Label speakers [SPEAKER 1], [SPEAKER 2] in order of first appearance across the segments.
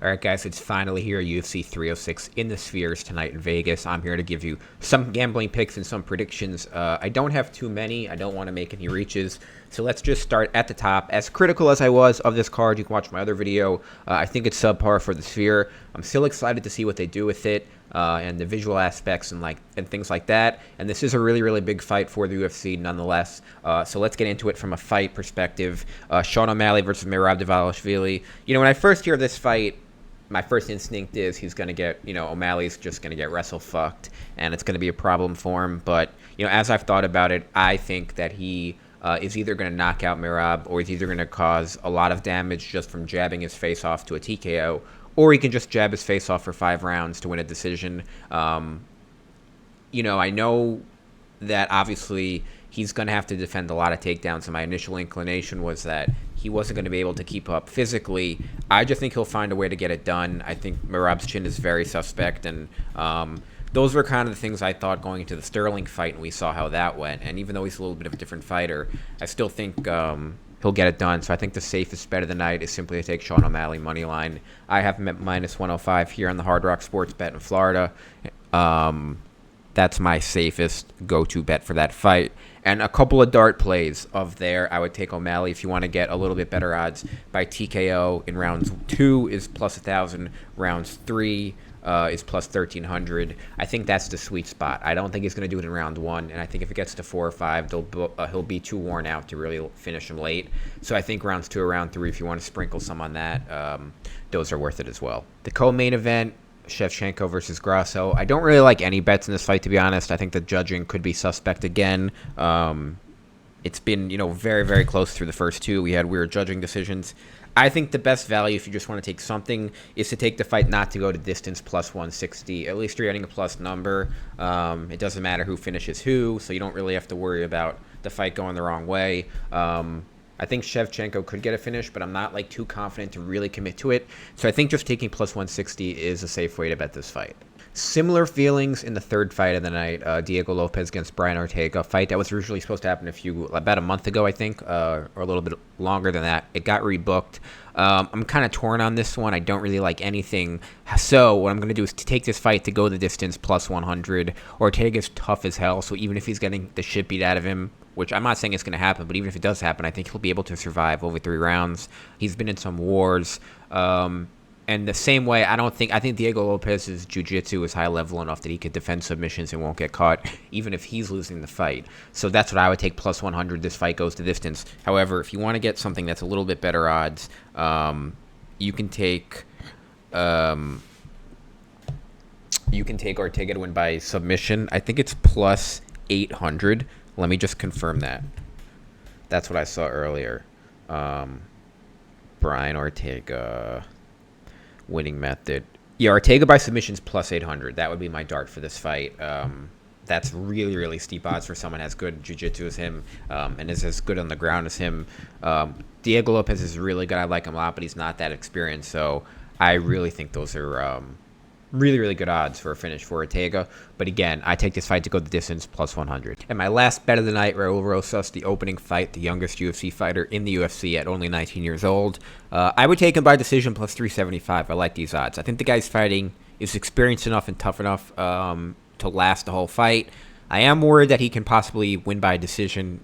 [SPEAKER 1] All right, guys, it's finally here. UFC 306 in the Spheres tonight in Vegas. I'm here to give you some gambling picks and some predictions. I don't have too many. I don't want to make any reaches. So let's just start at the top. As critical as I was of this card, you can watch my other video. I think it's subpar for the Sphere. I'm still excited to see what they do with it and the visual aspects and things like that. And this is a really, really big fight for the UFC nonetheless. So let's get into it from a fight perspective. Sean O'Malley versus Merab. You know, when I first hear this fight, my first instinct is he's going to get, O'Malley's just going to get wrestle fucked, and it's going to be a problem for him. But, as I've thought about it, I think that he is either going to knock out Merab, or he's either going to cause a lot of damage just from jabbing his face off to a TKO, or he can just jab his face off for 5 rounds to win a decision. I know that obviously he's going to have to defend a lot of takedowns, and my initial inclination was that he wasn't going to be able to keep up physically. I just think he'll find a way to get it done. I think Merab's chin is very suspect, and those were kind of the things I thought going into the Sterling fight, and we saw how that went. And even though he's a little bit of a different fighter, I still think he'll get it done. So I think the safest bet of the night is simply to take Sean O'Malley money line. I have him at -105 here on the Hard Rock Sports Bet in Florida. That's my safest go-to bet for that fight. And a couple of dart plays of there, I would take O'Malley if you want to get a little bit better odds by TKO in rounds 2 is plus 1,000, rounds 3 is plus 1,300. I think that's the sweet spot. I don't think he's going to do it in round 1, and I think if it gets to 4 or 5, he'll be too worn out to really finish him late. So I think rounds 2 or round 3, if you want to sprinkle some on that, those are worth it as well. The co-main event, Shevchenko versus Grasso. I don't really like any bets in this fight, to be honest. I think the judging could be suspect again. It's been, very, very close through the first 2. We had weird judging decisions. I think the best value, if you just want to take something, is to take the fight not to go to distance plus 160. At least you're getting a plus number. It doesn't matter who finishes who, so you don't really have to worry about the fight going the wrong way. I think Shevchenko could get a finish, but I'm not too confident to really commit to it. So I think just taking plus 160 is a safe way to bet this fight. Similar feelings in the third fight of the night, Diego Lopez against Brian Ortega, a fight that was originally supposed to happen about a month ago, I think, or a little bit longer than that. It got rebooked. I'm kind of torn on this one. I don't really like anything. So what I'm going to do is to take this fight to go the distance plus 100. Ortega's tough as hell, so even if he's getting the shit beat out of him, which I'm not saying it's going to happen, but even if it does happen, I think he'll be able to survive over 3 rounds. He's been in some wars. And the same way, I think Diego Lopez's jiu-jitsu is high level enough that he could defend submissions and won't get caught, even if he's losing the fight. So that's what I would take, plus 100. This fight goes the distance. However, if you want to get something that's a little bit better odds, you can take Ortega to win by submission. I think it's plus 800. Let me just confirm that. That's what I saw earlier. Brian Ortega winning method. Yeah, Ortega by submissions plus 800. That would be my dart for this fight. That's really, really steep odds for someone as good jiu-jitsu as him and is as good on the ground as him. Diego Lopez is really good. I like him a lot, but he's not that experienced. So I really think those are really, really good odds for a finish for Ortega. But again, I take this fight to go the distance plus 100. And my last bet of the night, Raul Rosas, the opening fight, the youngest UFC fighter in the UFC at only 19 years old. I would take him by decision plus 375. I like these odds. I think the guy's fighting is experienced enough and tough enough to last the whole fight. I am worried that he can possibly win by submission,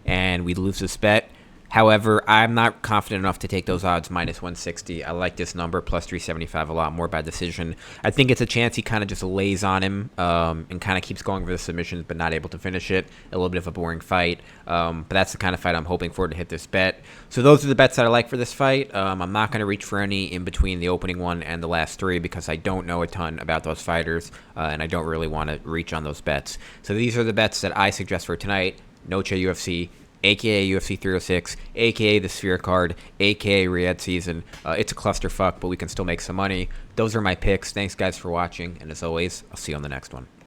[SPEAKER 1] and we lose this bet. However, I'm not confident enough to take those odds minus 160. I like this number, plus 375, a lot more by decision. I think it's a chance he kind of just lays on him and kind of keeps going for the submissions but not able to finish it. A little bit of a boring fight. But that's the kind of fight I'm hoping for to hit this bet. So those are the bets that I like for this fight. I'm not going to reach for any in between the opening one and the last 3 because I don't know a ton about those fighters and I don't really want to reach on those bets. So these are the bets that I suggest for tonight. Noche UFC, a.k.a. UFC 306, a.k.a. the Sphere card, a.k.a. Riyadh season. It's a clusterfuck, but we can still make some money. Those are my picks. Thanks, guys, for watching. And as always, I'll see you on the next one.